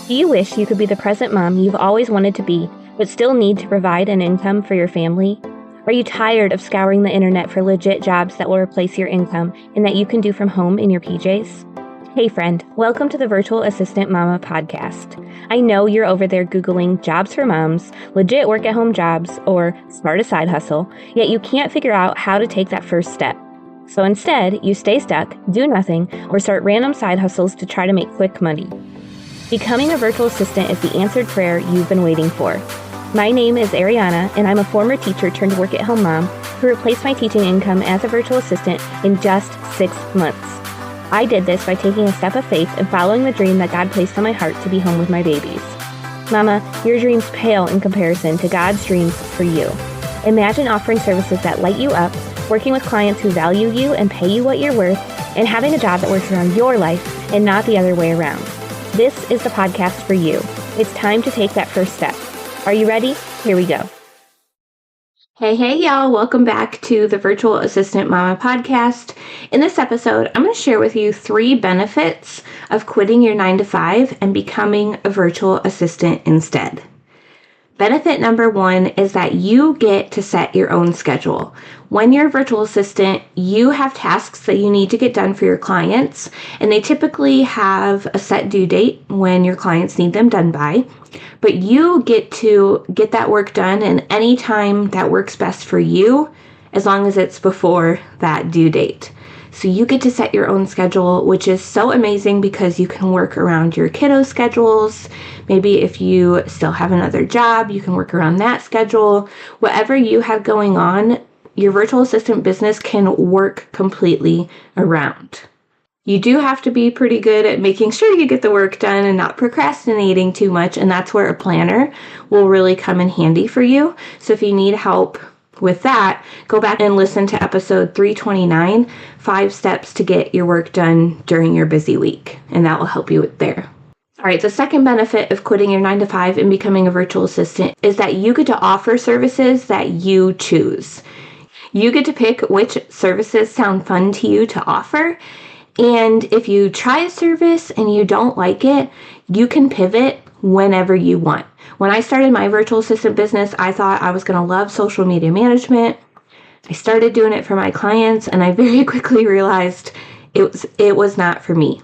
Do you wish you could be the present mom you've always wanted to be, but still need to provide an income for your family? Are you tired of scouring the internet for legit jobs that will replace your income and that you can do from home in your PJs? Hey friend, welcome to the Virtual Assistant Mama podcast. I know you're over there Googling jobs for moms, legit work-at-home jobs, or start a side hustle, yet you can't figure out how to take that first step. So instead, you stay stuck, do nothing, or start random side hustles to try to make quick money. Becoming a virtual assistant is the answered prayer you've been waiting for. My name is Ariana, and I'm a former teacher turned work-at-home mom who replaced my teaching income as a virtual assistant in just 6 months. I did this by taking a step of faith and following the dream that God placed on my heart to be home with my babies. Mama, your dreams pale in comparison to God's dreams for you. Imagine offering services that light you up, working with clients who value you and pay you what you're worth, and having a job that works around your life and not the other way around. This is the podcast for you. It's time to take that first step. Are you ready? Here we go. Hey, y'all. Welcome back to the Virtual Assistant Mama podcast. In this episode, I'm going to share with you 3 benefits of quitting your 9-to-5 and becoming a virtual assistant instead. Benefit number 1 is that you get to set your own schedule. When you're a virtual assistant, you have tasks that you need to get done for your clients, and they typically have a set due date when your clients need them done by. But you get to get that work done in any time that works best for you, as long as it's before that due date. So you get to set your own schedule, which is so amazing because you can work around your kiddo schedules. Maybe if you still have another job, you can work around that schedule. Whatever you have going on, your virtual assistant business can work completely around. You do have to be pretty good at making sure you get the work done and not procrastinating too much, and that's where a planner will really come in handy for you. So if you need help with that, go back and listen to episode 329, 5 steps to get your work done during your busy week, and that will help you there. All right, the second benefit of quitting your 9-to-5 and becoming a virtual assistant is that you get to offer services that you choose. You get to pick which services sound fun to you to offer, and if you try a service and you don't like it, you can pivot whenever you want. When I started my virtual assistant business, I thought I was going to love social media management. I started doing it for my clients, and I very quickly realized it was not for me.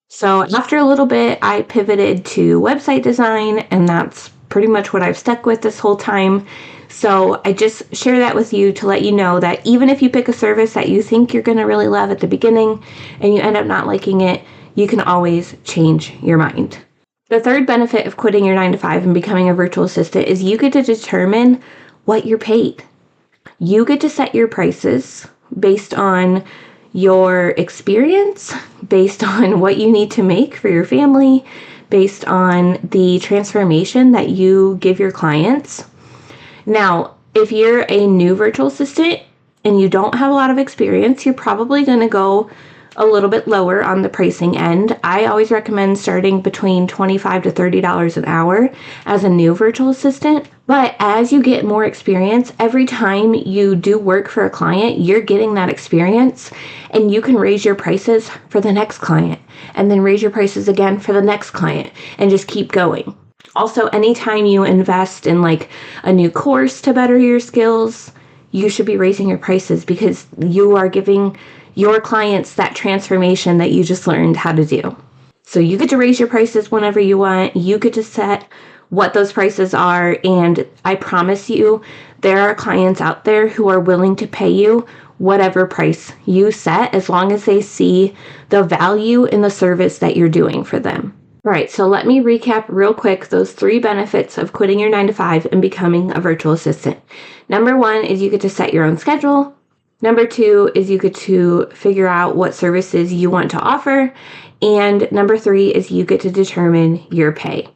So after a little bit, I pivoted to website design, and that's pretty much what I've stuck with this whole time. So I just share that with you to let you know that even if you pick a service that you think you're going to really love at the beginning and you end up not liking it, you can always change your mind. The third benefit of quitting your 9-to-5 and becoming a virtual assistant is you get to determine what you're paid. You get to set your prices based on your experience, based on what you need to make for your family, based on the transformation that you give your clients. Now, if you're a new virtual assistant and you don't have a lot of experience, you're probably going to go a little bit lower on the pricing end. I always recommend starting between $25 to $30 an hour as a new virtual assistant. But as you get more experience, every time you do work for a client, you're getting that experience, and you can raise your prices for the next client and then raise your prices again for the next client and just keep going. Also, anytime you invest in like a new course to better your skills, you should be raising your prices because you are giving your clients that transformation that you just learned how to do. So you get to raise your prices whenever you want. You get to set what those prices are. And I promise you, there are clients out there who are willing to pay you whatever price you set as long as they see the value in the service that you're doing for them. All right, so let me recap real quick those 3 benefits of quitting your 9-to-5 and becoming a virtual assistant. Number 1 is you get to set your own schedule. Number 2 is you get to figure out what services you want to offer. And number 3 is you get to determine your pay.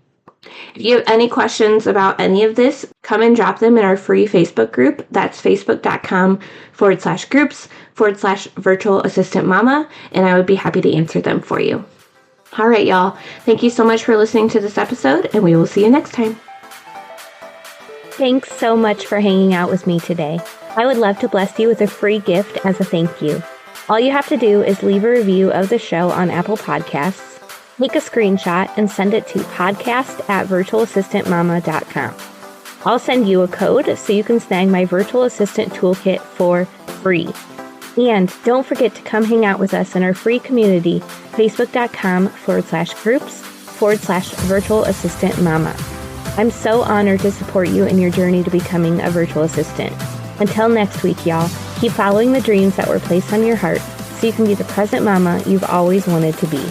If you have any questions about any of this, come and drop them in our free Facebook group. That's facebook.com/groups/virtual assistant mama, and I would be happy to answer them for you. All right, y'all. Thank you so much for listening to this episode, and we will see you next time. Thanks so much for hanging out with me today. I would love to bless you with a free gift as a thank you. All you have to do is leave a review of the show on Apple Podcasts. Take a screenshot and send it to podcast@virtualassistantmama.com. I'll send you a code so you can snag my virtual assistant toolkit for free. And don't forget to come hang out with us in our free community, facebook.com/groups/virtual assistant mama. I'm so honored to support you in your journey to becoming a virtual assistant. Until next week, y'all, keep following the dreams that were placed on your heart so you can be the present mama you've always wanted to be.